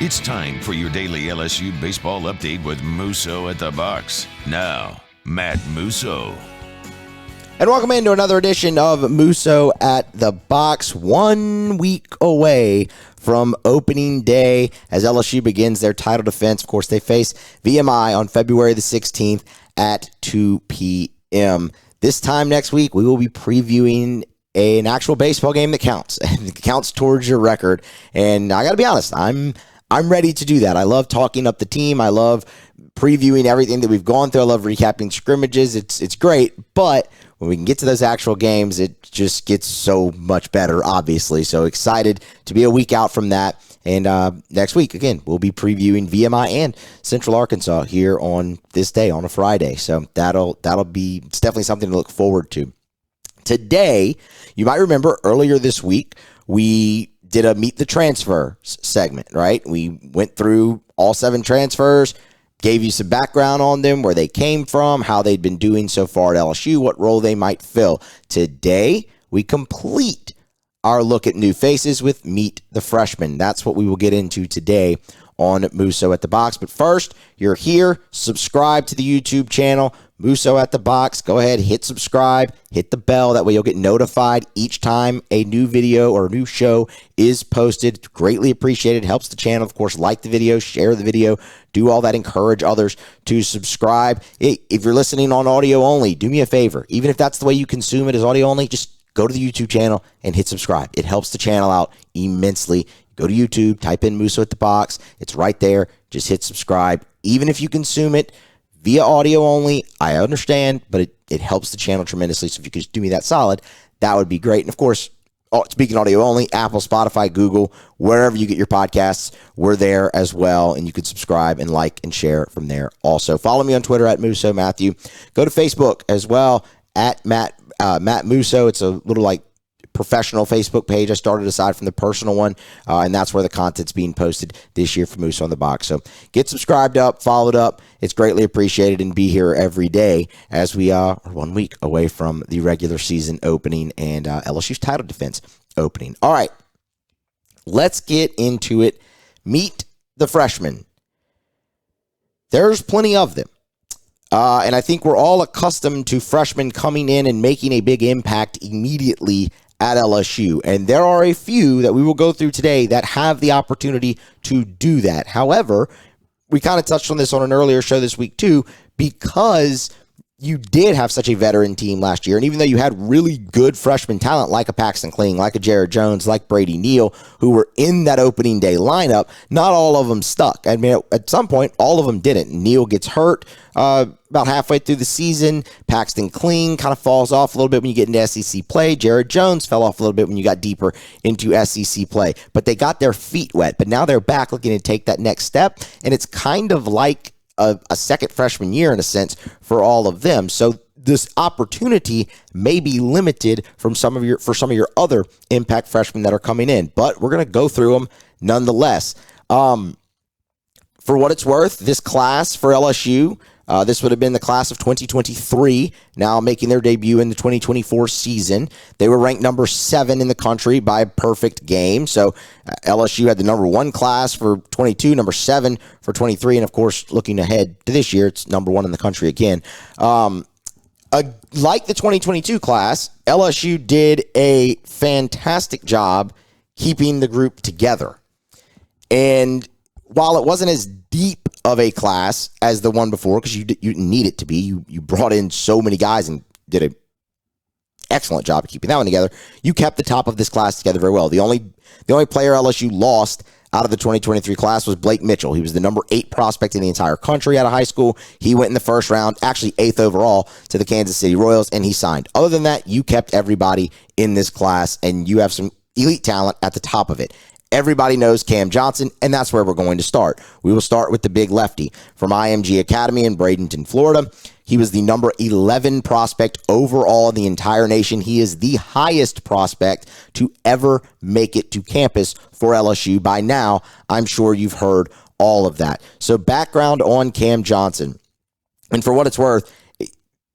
It's time for your daily LSU baseball update with Musso at the box. Now, Matt Musso. And welcome into another edition of Musso at the box. 1 week away from opening day as LSU begins their title defense. Of course, they face VMI on February the 16th at 2 p.m. This time next week, we will be previewing an actual baseball game that counts. It counts towards your record. And I got to be honest, I'm ready to do that. I love talking up the team. I love previewing everything that we've gone through. I love recapping scrimmages. It's great, but when we can get to those actual games, it just gets so much better, obviously. So excited to be a week out from that. And next week, again, we'll be previewing VMI and Central Arkansas here on this day, on a Friday. So that'll be, it's definitely something to look forward to. Today, you might remember earlier this week, we did a Meet the Transfer segment, right? We went through all 7 transfers, gave you some background on them, where they came from, how they'd been doing so far at LSU, what role they might fill. Today, we complete our look at new faces with Meet the Freshmen. That's what we will get into today on Musso at the Box. But first, you're here, subscribe to the YouTube channel, Musso at the Box. Go ahead, hit subscribe, hit the bell. That way you'll get notified each time a new video or a new show is posted. It's greatly appreciated. Helps the channel. Of course, like the video, share the video, do all that. Encourage others to subscribe. If you're listening on audio only, do me a favor. Even if that's the way you consume it as audio only, just go to the YouTube channel and hit subscribe. It helps the channel out immensely. Go to YouTube, type in Musso at the Box. It's right there. Just hit subscribe. Even if you consume it via audio only, I understand, but it helps the channel tremendously. So if you could just do me that solid, that would be great. And of course, speaking audio only, Apple, Spotify, Google, wherever you get your podcasts, we're there as well. And you can subscribe and like and share from there also. Follow me on Twitter at Musso Matthew. Go to Facebook as well at Matt Musso. It's a little like professional Facebook page I started aside from the personal one, and that's where the content's being posted this year for Musso on the Box. So get subscribed up, followed up. It's greatly appreciated, and be here every day as we are 1 week away from the regular season opening and LSU's title defense opening. All right, let's get into it. Meet the freshmen. There's plenty of them. And I think we're all accustomed to freshmen coming in and making a big impact immediately at LSU. And there are a few that we will go through today that have the opportunity to do that. However, we kind of touched on this on an earlier show this week too, because you did have such a veteran team last year. And even though you had really good freshman talent like a Paxton Kling, like a Jared Jones, like Brady Neal, who were in that opening day lineup, not all of them stuck. I mean, at some point, all of them didn't. Neal gets hurt about halfway through the season. Paxton Kling kind of falls off a little bit when you get into SEC play. Jared Jones fell off a little bit when you got deeper into SEC play. But they got their feet wet. But now they're back looking to take that next step. And it's kind of like a second freshman year in a sense for all of them. So this opportunity may be limited for some of your other impact freshmen that are coming in, but we're going to go through them nonetheless. For what it's worth, this class for LSU, this would have been the class of 2023, now making their debut in the 2024 season. They were ranked number 7 in the country by a perfect game. So LSU had the number 1 class for 22, number 7 for 23, and of course, looking ahead to this year, it's number 1 in the country again. Like the 2022 class, LSU did a fantastic job keeping the group together. And while it wasn't as deep of a class as the one before, because you didn't need it to be, you brought in so many guys and did an excellent job of keeping that one together. You kept the top of this class together very well. The only player LSU lost out of the 2023 class was Blake Mitchell. He was the number 8 prospect in the entire country out of high school. He went in the first round, actually 8th overall, to the Kansas City Royals, and he signed. Other than that, you kept everybody in this class, and you have some elite talent at the top of it. Everybody knows Cam Johnson, and that's where we're going to start. We will start with the big lefty from IMG Academy in Bradenton, Florida. He was the number 11 prospect overall in the entire nation. He is the highest prospect to ever make it to campus for LSU. By now, I'm sure you've heard all of that. So background on Cam Johnson. And for what it's worth,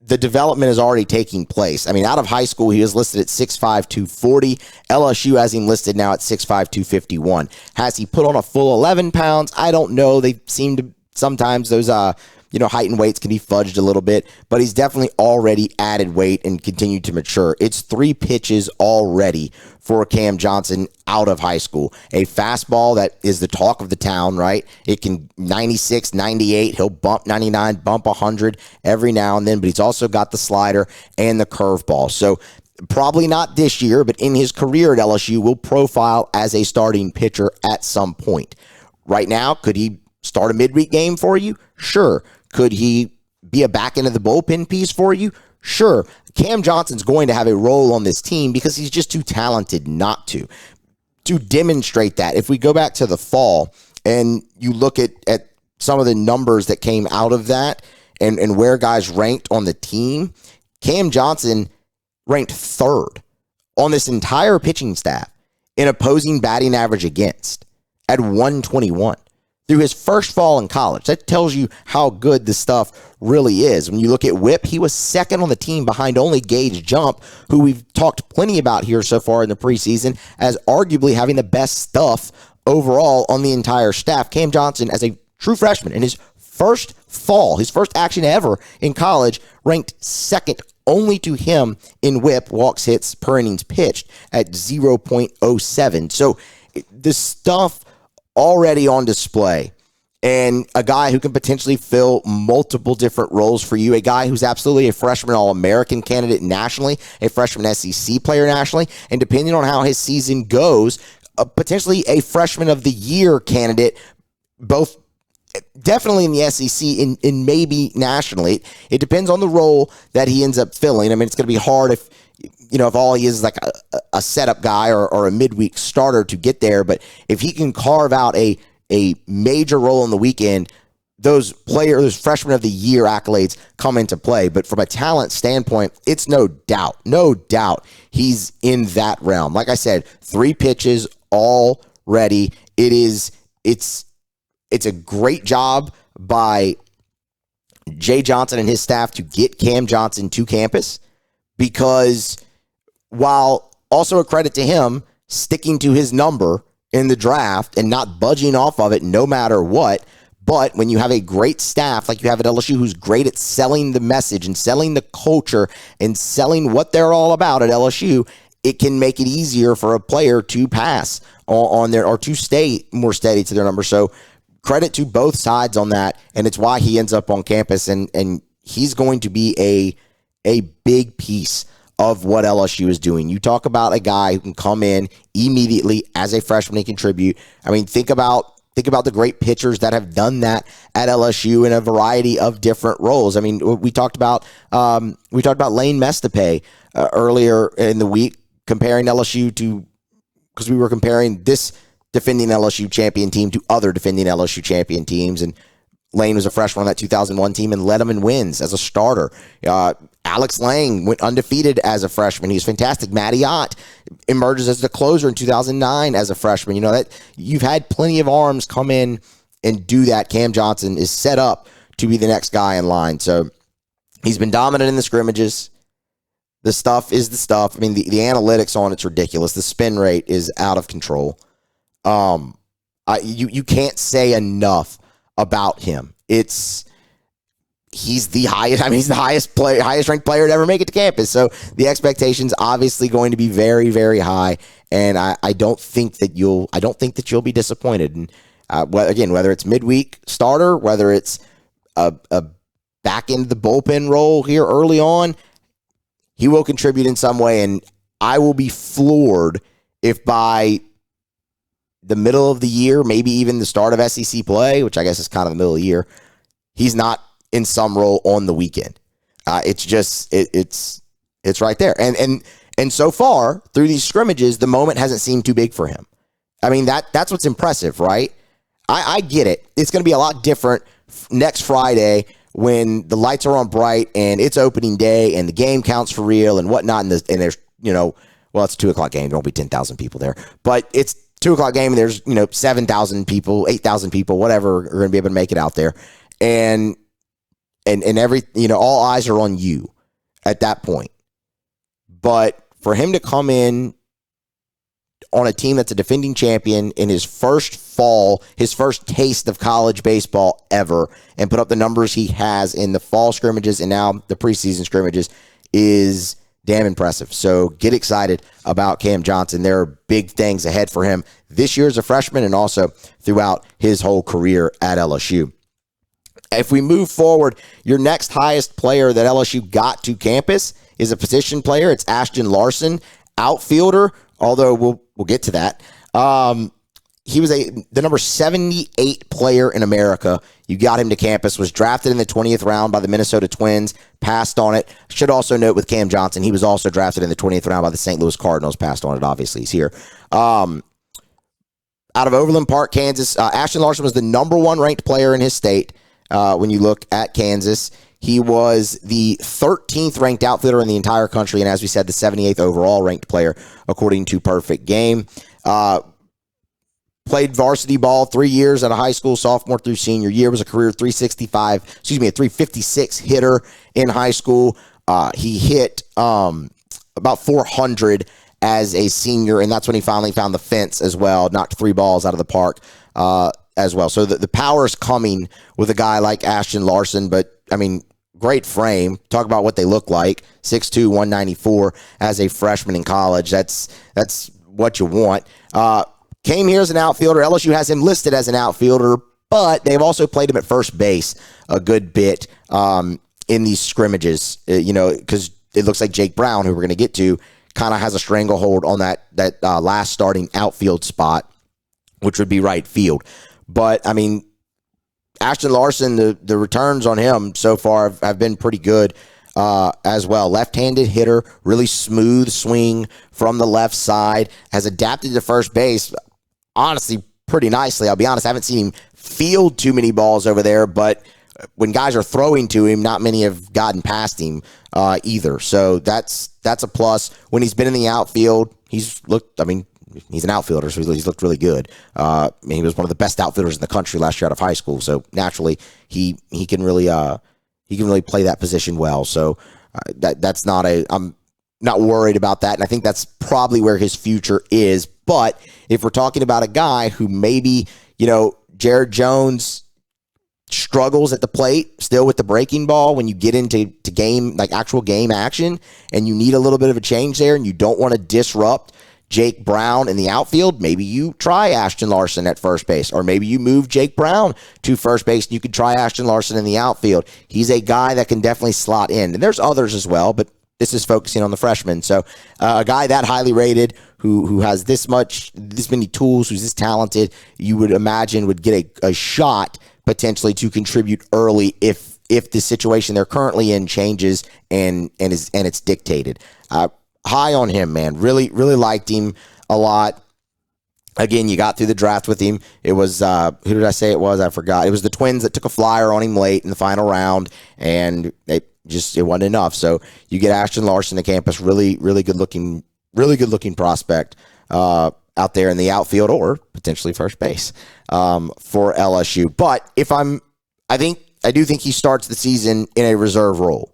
the development is already taking place. I mean, out of high school, he was listed at 6'5", 240. LSU has him listed now at 6'5", 251. Has he put on a full 11 pounds? I don't know. They seem to sometimes those height and weights can be fudged a little bit, but he's definitely already added weight and continued to mature. It's 3 pitches already for Cam Johnson out of high school. A fastball that is the talk of the town, right? It can 96, 98. He'll bump 99, bump 100 every now and then, but he's also got the slider and the curveball. So probably not this year, but in his career at LSU, will profile as a starting pitcher at some point. Right now, could he start a midweek game for you? Sure. Could he be a back end of the bullpen piece for you? Sure. Cam Johnson's going to have a role on this team because he's just too talented not to. To demonstrate that, if we go back to the fall and you look at some of the numbers that came out of that and where guys ranked on the team, Cam Johnson ranked 3rd on this entire pitching staff in opposing batting average against at 121. Through his first fall in college. That tells you how good the stuff really is. When you look at whip, he was 2nd on the team behind only Gage Jump, who we've talked plenty about here so far in the preseason as arguably having the best stuff overall on the entire staff. Cam Johnson, as a true freshman in his first fall, his first action ever in college, ranked 2nd only to him in whip, walks, hits, per innings pitched at 0.07. So the stuff already on display, and a guy who can potentially fill multiple different roles for you, a guy who's absolutely a freshman All-American candidate nationally, a freshman SEC player nationally, and depending on how his season goes, potentially a freshman of the year candidate, both definitely in the SEC and maybe nationally. It depends on the role that he ends up filling. I mean, it's going to be hard if all he is like a setup guy or a midweek starter to get there. But if he can carve out a major role in the weekend, those freshman of the year accolades come into play. But from a talent standpoint, it's no doubt he's in that realm. Like I said, 3 pitches already. It's a great job by Jay Johnson and his staff to get Cam Johnson to campus, because while also a credit to him sticking to his number in the draft and not budging off of it no matter what, but when you have a great staff like you have at LSU who's great at selling the message and selling the culture and selling what they're all about at LSU, it can make it easier for a player to pass on their or to stay more steady to their number. So credit to both sides on that, and it's why he ends up on campus, and he's going to be a big piece of what LSU is doing. You talk about a guy who can come in immediately as a freshman and contribute. I mean, think about the great pitchers that have done that at LSU in a variety of different roles. I mean, we talked about Lane Mestape earlier in the week, comparing LSU to, because we were comparing this defending LSU champion team to other defending LSU champion teams, and Lane was a freshman on that 2001 team and led them in wins as a starter. Alex Lang went undefeated as a freshman. He was fantastic. Matty Ott emerges as the closer in 2009 as a freshman. That you've had plenty of arms come in and do that. Cam Johnson is set up to be the next guy in line. So he's been dominant in the scrimmages. The stuff is the stuff. I mean, the analytics on it's ridiculous. The spin rate is out of control. You can't say enough about him. He's the highest. I mean, he's the highest ranked player to ever make it to campus. So the expectation's obviously going to be very, very high. And I don't think that you'll be disappointed. And whether it's midweek starter, whether it's a back end of the bullpen role here early on, he will contribute in some way. And I will be floored if by the middle of the year, maybe even the start of SEC play, which I guess is kind of the middle of the year, he's not in some role on the weekend. It's right there. And so far through these scrimmages, the moment hasn't seemed too big for him. I mean, that's what's impressive, right? I get it. It's going to be a lot different next Friday when the lights are on bright and it's opening day and the game counts for real and whatnot. And there's, it's a 2:00 game. There won't be 10,000 people there, but it's 2:00 game and there's, 7,000 people, 8,000 people, whatever, are going to be able to make it out there. And every, all eyes are on you. at that point. But for him to come in on a team that's a defending champion in his first fall, his first taste of college baseball ever, and put up the numbers he has in the fall scrimmages and now the preseason scrimmages is damn impressive. So get excited about Cam Johnson. There are big things ahead for him this year as a freshman and also throughout his whole career at LSU. If we move forward, your next highest player that LSU got to campus is a position player. It's Ashton Larson, outfielder, although we'll get to that. He was the number 78 player in America. You got him to campus, was drafted in the 20th round by the Minnesota Twins, passed on it. Should also note with Cam Johnson, he was also drafted in the 20th round by the St. Louis Cardinals, passed on it, obviously. He's here. Out of Overland Park, Kansas, Ashton Larson was the number 1 ranked player in his state when you look at Kansas. He was the 13th ranked outfielder in the entire country, and as we said, the 78th overall ranked player, according to Perfect Game. Played varsity ball 3 years out of high school, sophomore through senior year. Was a career 356 hitter in high school. He hit about 400 as a senior, and that's when he finally found the fence as well. Knocked 3 balls out of the park as well. So the power is coming with a guy like Ashton Larson, but I mean, great frame. Talk about what they look like. 6'2", 194 as a freshman in college. That's what you want. Came here as an outfielder. LSU has him listed as an outfielder, but they've also played him at first base a good bit in these scrimmages, because it looks like Jake Brown, who we're going to get to, kind of has a stranglehold on that last starting outfield spot, which would be right field. But, I mean, Ashton Larson, the returns on him so far have been pretty good as well. Left-handed hitter, really smooth swing from the left side, has adapted to first base, honestly, pretty nicely. I'll be honest, I haven't seen him field too many balls over there, but when guys are throwing to him, not many have gotten past him either. So that's a plus. When he's been in the outfield, he's an outfielder, so he's looked really good. He was one of the best outfielders in the country last year out of high school. So naturally, he can really play that position well. So I'm not worried about that, and I think that's probably where his future is. But if we're talking about a guy who maybe, Jared Jones struggles at the plate still with the breaking ball when you get into game, like actual game action, and you need a little bit of a change there, and you don't want to disrupt Jake Brown in the outfield, maybe you try Ashton Larson at first base, or maybe you move Jake Brown to first base and you could try Ashton Larson in the outfield. He's a guy that can definitely slot in. And there's others as well, but this is focusing on the freshman. So a guy that highly rated, who has this many tools, who's this talented, you would imagine would get a shot potentially to contribute early if the situation they're currently in changes and it's dictated. High on him, man. Really, really liked him a lot. Again, you got through the draft with him. It was, who did I say it was? I forgot. It was the Twins that took a flyer on him late in the final round, and it wasn't enough. So you get Ashton Larson to campus, really, really good looking prospect out there in the outfield or potentially first base for LSU. But I do think he starts the season in a reserve role.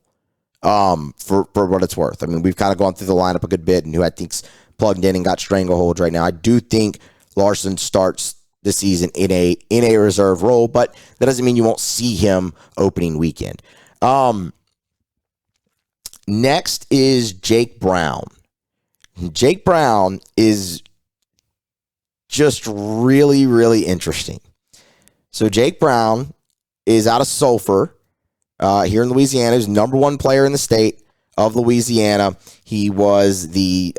For what it's worth. I mean, we've kind of gone through the lineup a good bit and who I think's plugged in and got stranglehold right now. I do think Larson starts the season in a reserve role, but that doesn't mean you won't see him opening weekend. Next is Jake Brown. Jake Brown is just really, really interesting. So Jake Brown is out of Sulphur, here in Louisiana. He's number 1 player in the state of Louisiana. He was he's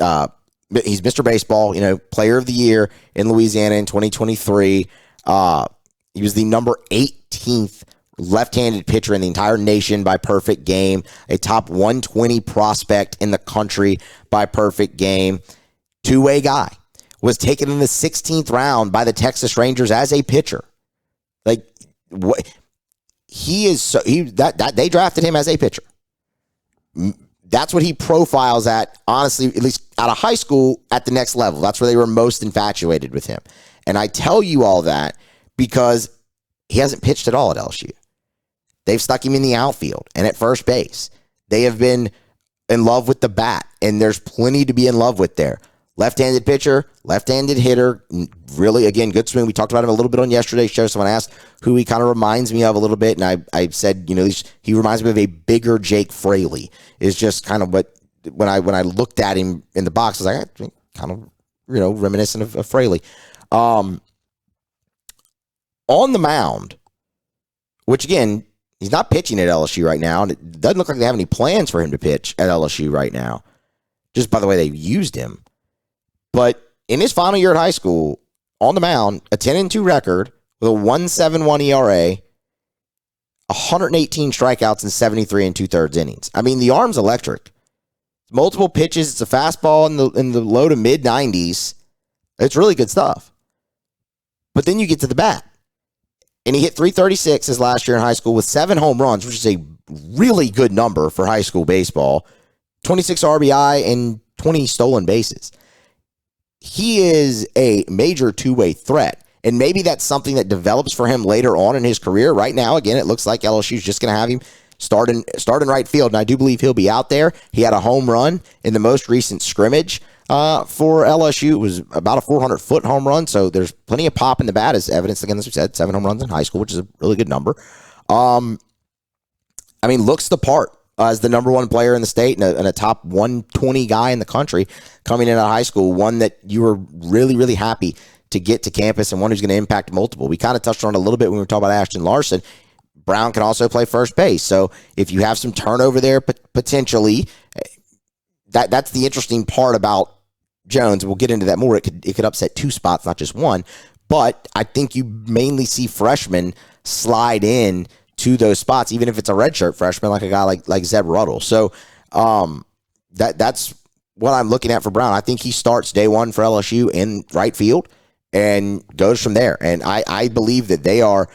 Mr. Baseball, player of the year in Louisiana in 2023. He was the number 18th left-handed pitcher in the entire nation by Perfect Game, a top 120 prospect in the country by Perfect Game. Two-way guy. Was taken in the 16th round by the Texas Rangers as a pitcher. Like, what? They drafted him as a pitcher. That's what he profiles at, honestly, at least out of high school, at the next level. That's where they were most infatuated with him. And I tell you all that because he hasn't pitched at all at LSU. They've stuck him in the outfield and at first base. They have been in love with the bat, and there's plenty to be in love with there. Left-handed pitcher, left-handed hitter, really, again, good swing. We talked about him a little bit on yesterday's show. Someone asked who he kind of reminds me of a little bit, and I said, he reminds me of a bigger Jake Fraley. Is just kind of what, when I looked at him in the box, I was like, kind of, reminiscent of Fraley. On the mound, which, again, he's not pitching at LSU right now, and it doesn't look like they have any plans for him to pitch at LSU right now, just by the way they've used him. But in his final year at high school, on the mound, a 10-2 record with a 1.71 ERA, 118 strikeouts and 73 2/3 innings. I mean, the arm's electric. Multiple pitches. It's a fastball in the low to mid 90s. It's really good stuff. But then you get to the bat. And he hit 336 his last year in high school with 7 home runs, which is a really good number for high school baseball. 26 RBI and 20 stolen bases. He is a major two-way threat. And maybe that's something that develops for him later on in his career. Right now, again, it looks like LSU is just going to have him start in right field. And I do believe he'll be out there. He had a home run in the most recent scrimmage for LSU. It was about a 400-foot home run. So there's plenty of pop in the bat, as evidenced, again, as we said, 7 home runs in high school, which is a really good number. Looks the part. As the number 1 player in the state and a top 120 guy in the country coming in out of high school, one that you were really, really happy to get to campus and one who's going to impact multiple. We kind of touched on it a little bit when we were talking about Ashton Larson. Brown can also play first base. So if you have some turnover there potentially, that's the interesting part about Jones. We'll get into that more. It could upset 2 spots, not just 1. But I think you mainly see freshmen slide in to those spots, even if it's a redshirt freshman, like a guy like Zeb Ruddle. So that's what I'm looking at for Brown. I think he starts day 1 for LSU in right field and goes from there. And I believe that they are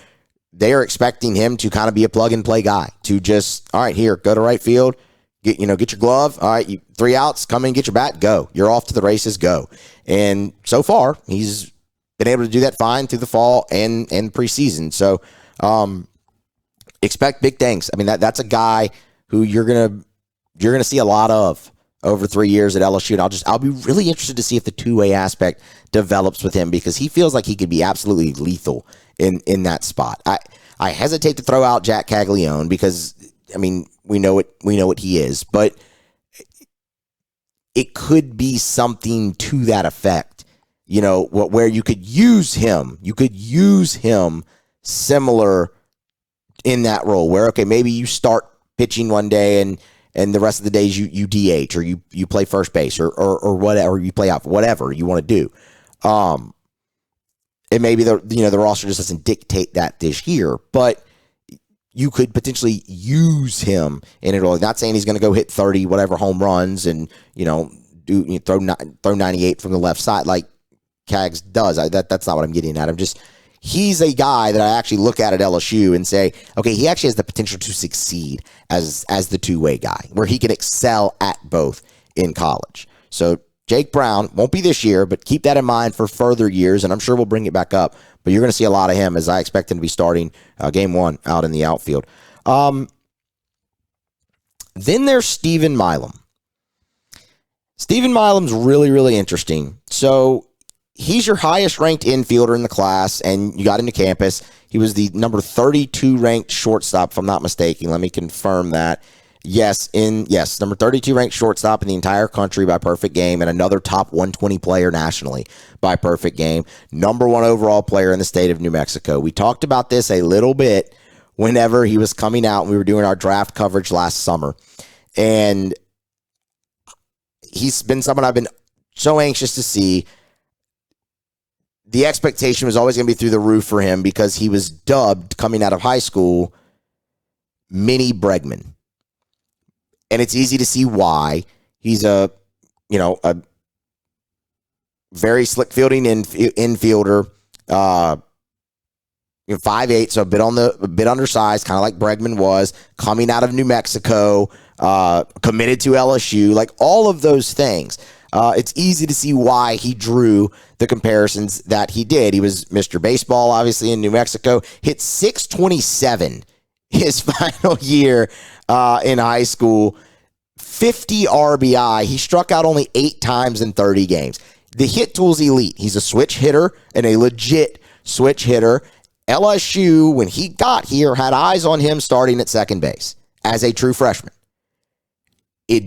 expecting him to kind of be a plug and play guy, to just, all right, here, go to right field, get your glove. All right, 3 outs, come in, get your bat, go. You're off to the races, go. And so far, he's been able to do that fine through the fall and preseason. So, expect big things. I mean, that's a guy who you're gonna see a lot of over 3 years at LSU. And I'll be really interested to see if the two-way aspect develops with him, because he feels like he could be absolutely lethal in that spot. I hesitate to throw out Jack Caglione because, I mean, we know what he is, but it could be something to that effect. Where you could use him. You could use him similar in that role where, okay, maybe you start pitching one day and the rest of the days you DH or you play first base or whatever, you play out for whatever you want to do. And maybe the roster just doesn't dictate that this year, but you could potentially use him in it all. Not saying he's going to go hit 30 whatever home runs and throw 98 from the left side like Cags does. That's not what I'm getting at. He's a guy that I actually look at LSU and say, okay, he actually has the potential to succeed as the two-way guy, where he can excel at both in college. So Jake Brown won't be this year, but keep that in mind for further years, and I'm sure we'll bring it back up. But you're going to see a lot of him, as I expect him to be starting game 1 out in the outfield. Then there's Stephen Milam. Stephen Milam's really, really interesting. So he's your highest ranked infielder in the class, and you got him to campus. He was the number 32 ranked shortstop, if I'm not mistaken. Let me confirm that. Yes, number 32 ranked shortstop in the entire country by perfect game, and another top 120 player nationally by perfect game. Number 1 overall player in the state of New Mexico. We talked about this a little bit whenever he was coming out, and we were doing our draft coverage last summer. And he's been someone I've been so anxious to see. The expectation was always going to be through the roof for him because he was dubbed, coming out of high school, Mini Bregman. And it's easy to see why. He's a very slick fielding infielder, 5'8", so a bit undersized, kind of like Bregman was, coming out of New Mexico, committed to LSU, like all of those things. It's easy to see why he drew the comparisons that he did. He was Mr. Baseball, obviously, in New Mexico. Hit .627 his final year in high school. 50 RBI. He struck out only 8 times in 30 games. The hit tool's elite. He's a switch hitter and a legit switch hitter. LSU, when he got here, had eyes on him starting at second base as a true freshman. He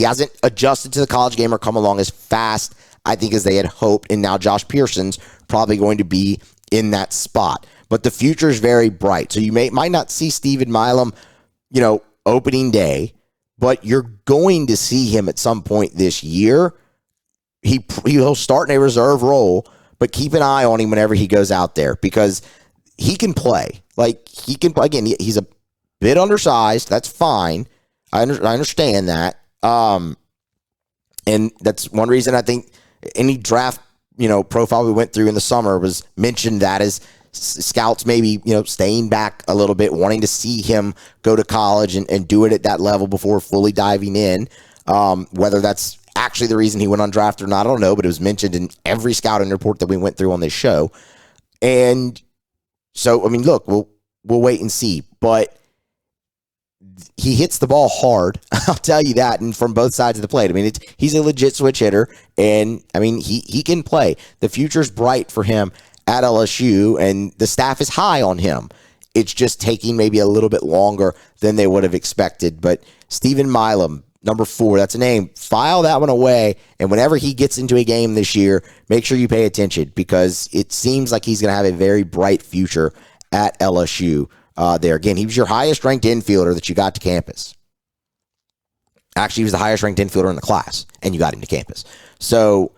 hasn't adjusted to the college game or come along as fast, I think, as they had hoped. And now Josh Pearson's probably going to be in that spot. But the future is very bright. So you might not see Stephen Milam, opening day, but you're going to see him at some point this year. He'll start in a reserve role, but keep an eye on him whenever he goes out there because he can play. He can play. Again, he's a bit undersized. That's fine. I understand that. And that's one reason I think any draft, profile we went through in the summer was mentioned that as scouts maybe, staying back a little bit, wanting to see him go to college and do it at that level before fully diving in. Whether that's actually the reason he went undrafted or not, I don't know, but it was mentioned in every scouting report that we went through on this show. And so, look, we'll wait and see. But he hits the ball hard, I'll tell you that, and from both sides of the plate. He's a legit switch hitter, and, he can play. The future's bright for him at LSU, and the staff is high on him. It's just taking maybe a little bit longer than they would have expected. But Stephen Milam, number 4, that's a name. File that one away, and whenever he gets into a game this year, make sure you pay attention because it seems like he's going to have a very bright future at LSU there. Again, he was your highest-ranked infielder that you got to campus. Actually, he was the highest-ranked infielder in the class, and you got him to campus. So,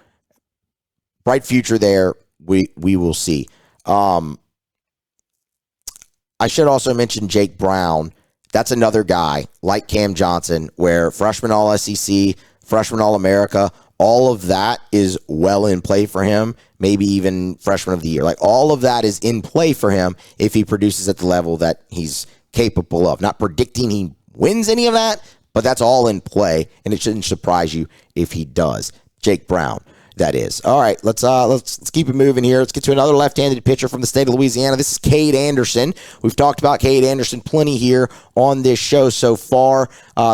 bright future there. We will see. I should also mention Jake Brown. That's another guy like Cam Johnson, where freshman All-SEC, freshman All-America, all of that is well in play for him, maybe even freshman of the year. All of that is in play for him if he produces at the level that he's capable of. Not predicting he wins any of that, but that's all in play, and it shouldn't surprise you if he does. Jake Brown. That is. All right, let's keep it moving here. Let's get to another left-handed pitcher from the state of Louisiana. This is Cade Anderson. We've talked about Cade Anderson plenty here on this show so far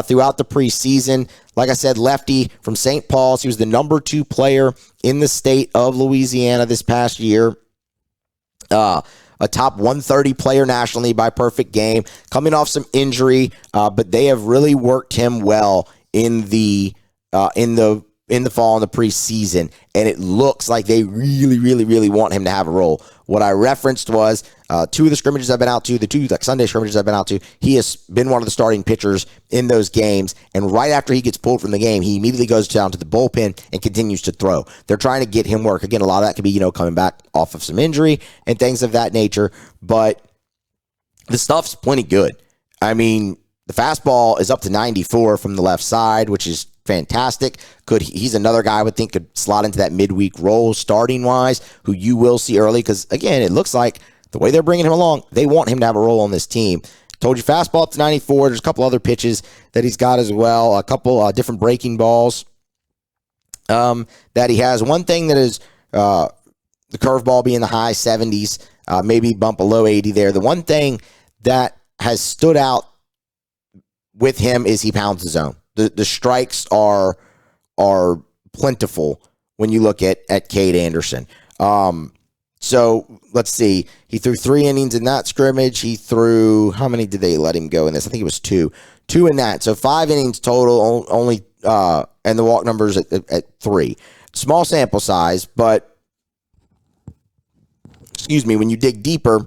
throughout the preseason. Like I said, lefty from St. Paul's. He was the number 2 player in the state of Louisiana this past year. A top 130 player nationally by perfect game. Coming off some injury, but they have really worked him well in the fall in the preseason, and it looks like they really, really, really want him to have a role. What I referenced was 2 of the scrimmages I've been out to, the 2 Sunday scrimmages I've been out to, he has been one of the starting pitchers in those games, and right after he gets pulled from the game, he immediately goes down to the bullpen and continues to throw. They're trying to get him work. Again, a lot of that could be, coming back off of some injury and things of that nature, but the stuff's plenty good. The fastball is up to 94 from the left side, which is fantastic. He's another guy I would think could slot into that midweek role starting wise, who you will see early because, again, it looks like the way they're bringing him along, they want him to have a role on this team. Told you fastball up to 94. There's a couple other pitches that he's got as well, a couple different breaking balls that he has. One thing that is the curveball being the high 70s, maybe bump below 80 there. The one thing that has stood out with him is he pounds the zone. The strikes are plentiful when you look at Cade Anderson. So let's see. He threw 3 innings in that scrimmage. He threw, how many did they let him go in this? I think it was 2. 2 in that. So 5 innings total, only, and the walk numbers at 3. Small sample size, but, when you dig deeper,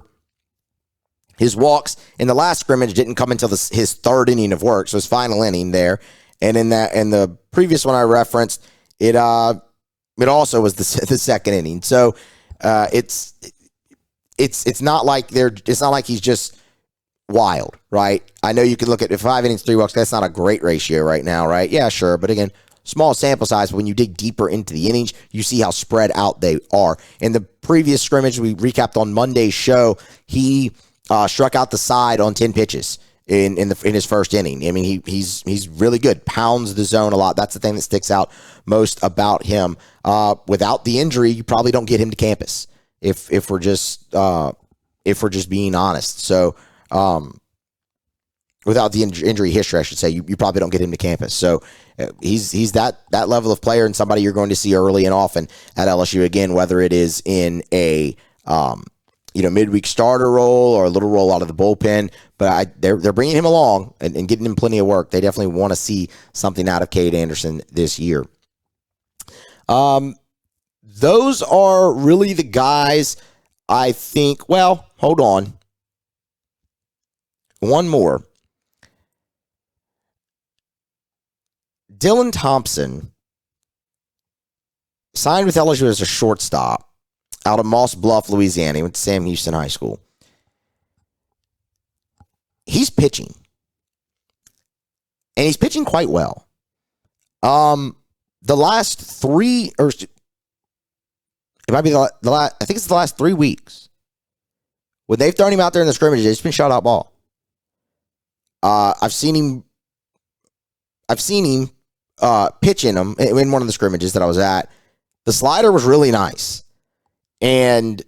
his walks in the last scrimmage didn't come until his 3rd inning of work, so his final inning there. And in the previous one I referenced, it also was the 2nd inning. So it's not like he's just wild, right? I know you can look at 5 innings, 3 walks. That's not a great ratio right now, right? Yeah, sure, but again, small sample size. But when you dig deeper into the innings, you see how spread out they are. In the previous scrimmage we recapped on Monday's show, he struck out the side on 10 pitches in his first inning. He's really good. Pounds the zone a lot. That's the thing that sticks out most about him. Without the injury, you probably don't get him to campus. If we're just being honest. So, without the injury history, I should say, you probably don't get him to campus. So he's that level of player and somebody you're going to see early and often at LSU again, whether it is in a midweek starter role or a little role out of the bullpen. But they're bringing him along and getting him plenty of work. They definitely want to see something out of Cade Anderson this year. Those are really the guys I think. Well, hold on. One more. Dylan Thompson signed with LSU as a shortstop out of Moss Bluff, Louisiana. He went to Sam Houston High School. He's pitching. And he's pitching quite well. The last three, or it might be the last, I think it's the last 3 weeks, when they've thrown him out there in the scrimmages, it's been shutout ball. I've seen him pitch in them in one of the scrimmages that I was at. The slider was really nice. And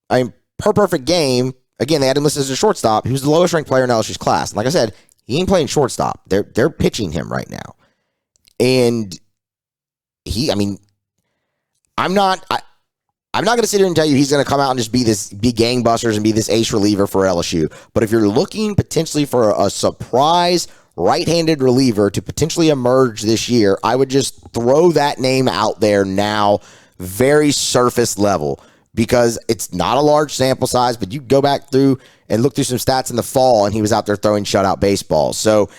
per perfect game, again, they had him listed as a shortstop. He was the lowest ranked player in LSU's class. And like I said, he ain't playing shortstop. They're pitching him right now. And I'm not going to sit here and tell you he's going to come out and just be gangbusters and be this ace reliever for LSU. But if you're looking potentially for a surprise right-handed reliever to potentially emerge this year, I would just throw that name out there now, very surface level, because it's not a large sample size, but you go back through and look through some stats in the fall, and he was out there throwing shutout baseball. So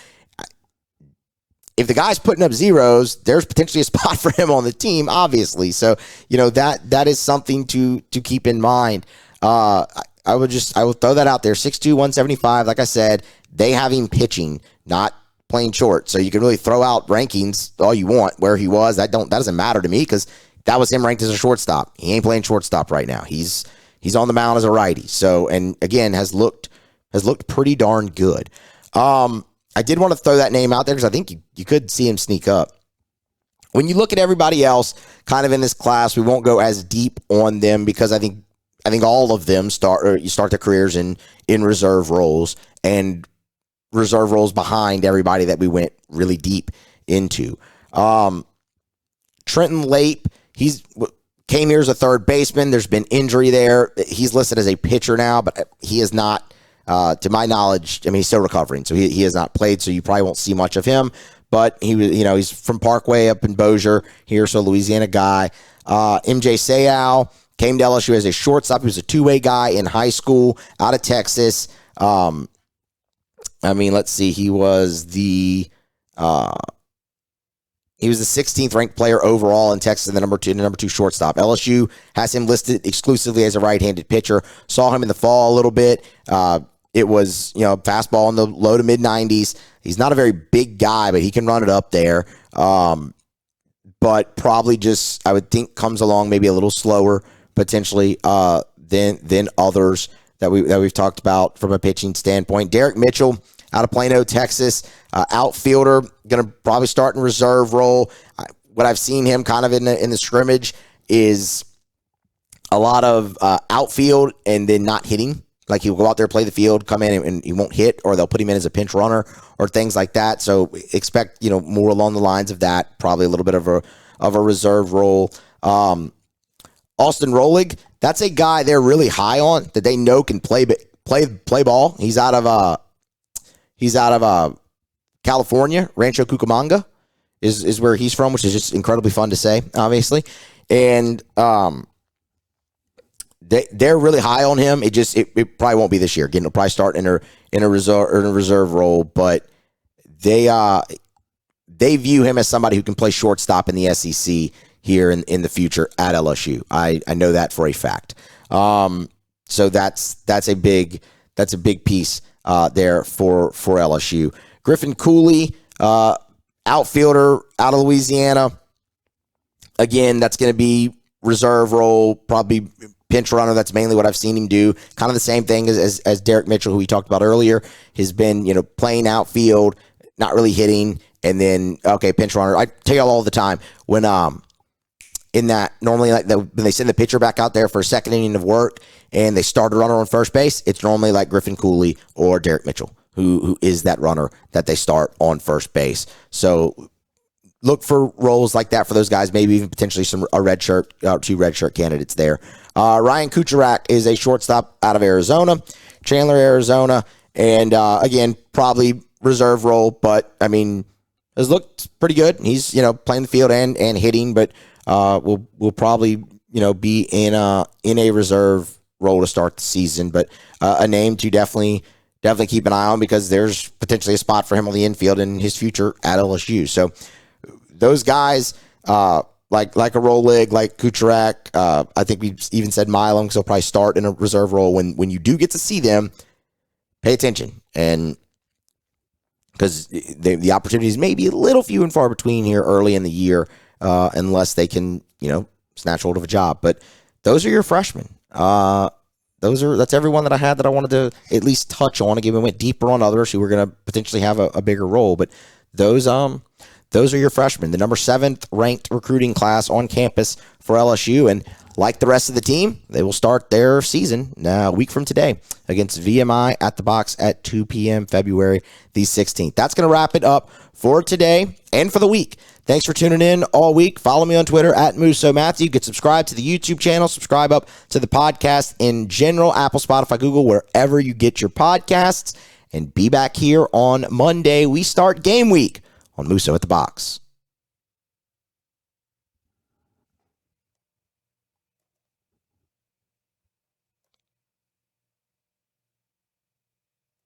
if the guy's putting up zeros, there's potentially a spot for him on the team, obviously. So, that is something to keep in mind. I would throw that out there. 6'2", 175. Like I said, they have him pitching, not playing short. So you can really throw out rankings all you want where he was. That doesn't matter to me because that was him ranked as a shortstop. He ain't playing shortstop right now. He's on the mound as a righty. So, and again, has looked pretty darn good. I did want to throw that name out there because I think you could see him sneak up. When you look at everybody else kind of in this class, we won't go as deep on them because I think all of them start their careers in reserve roles and reserve roles behind everybody that we went really deep into. Trenton Lape, came here as a third baseman. There's been injury there. He's listed as a pitcher now, but he is not, to my knowledge, he's still recovering, so he has not played, so you probably won't see much of him. But he's from Parkway up in Bossier here, so Louisiana guy. MJ Seau came to LSU as a shortstop. He was a two-way guy in high school out of Texas. Let's see. He was the 16th ranked player overall in Texas and the number two shortstop. LSU has him listed exclusively as a right-handed pitcher. Saw him in the fall a little bit. It was, fastball in the low to mid 90s. He's not a very big guy, but he can run it up there. But probably just, I would think, comes along maybe a little slower potentially than others that we've talked about from a pitching standpoint. Derek Mitchell out of Plano, Texas, outfielder, going to probably start in reserve role. What I've seen him kind of in the scrimmage is a lot of outfield and then not hitting. Like he'll go out there, play the field, come in and he won't hit, or they'll put him in as a pinch runner or things like that. So expect, more along the lines of that, probably a little bit of a reserve role. Austin Rolig, that's a guy they're really high on that they know can play ball. He's out of California. Rancho Cucamonga is where he's from, which is just incredibly fun to say, obviously. And they're really high on him. It probably won't be this year. Again, he'll probably start in a reserve role, but they view him as somebody who can play shortstop in the SEC here in the future at LSU. I know that for a fact. So that's a big piece there for LSU. Griffin Cooley, outfielder out of Louisiana. Again, that's going to be reserve role, probably pinch runner. That's mainly what I've seen him do. Kind of the same thing as Derek Mitchell, who we talked about earlier, has been, playing outfield, not really hitting, and then, pinch runner. I tell you all the time, when in that normally when they send the pitcher back out there for a second inning of work and they start a runner on first base, it's normally like Griffin Cooley or Derek Mitchell, who is that runner that they start on first base. So look for roles like that for those guys, maybe even potentially two red shirt candidates there. Ryan Kucharak is a shortstop out of Arizona, Chandler, Arizona, and again, probably reserve role, but I mean, has looked pretty good. He's, playing the field and hitting, but will probably, be in a reserve role to start the season. But a name to definitely keep an eye on, because there's potentially a spot for him on the infield in his future at LSU. So those guys, like a Rolig, like Kucharak, I think we even said Milam, because he'll probably start in a reserve role. When you do get to see them, pay attention, and because the opportunities may be a little few and far between here early in the year, unless they can, snatch hold of a job. But those are your freshmen. That's everyone that I had that I wanted to at least touch on. Again, we went deeper on others who were going to potentially have a bigger role, but those are your freshmen. The number 7th ranked recruiting class on campus for LSU, and like the rest of the team, they will start their season a week from today against VMI at the Box at 2 p.m. February the 16th. That's going to wrap it up for today and for the week. Thanks for tuning in all week. Follow me on Twitter at Musso Matthew. You can subscribe to the YouTube channel, subscribe up to the podcast in general, Apple, Spotify, Google, wherever you get your podcasts, and be back here on Monday. We start game week on Musso at the Box.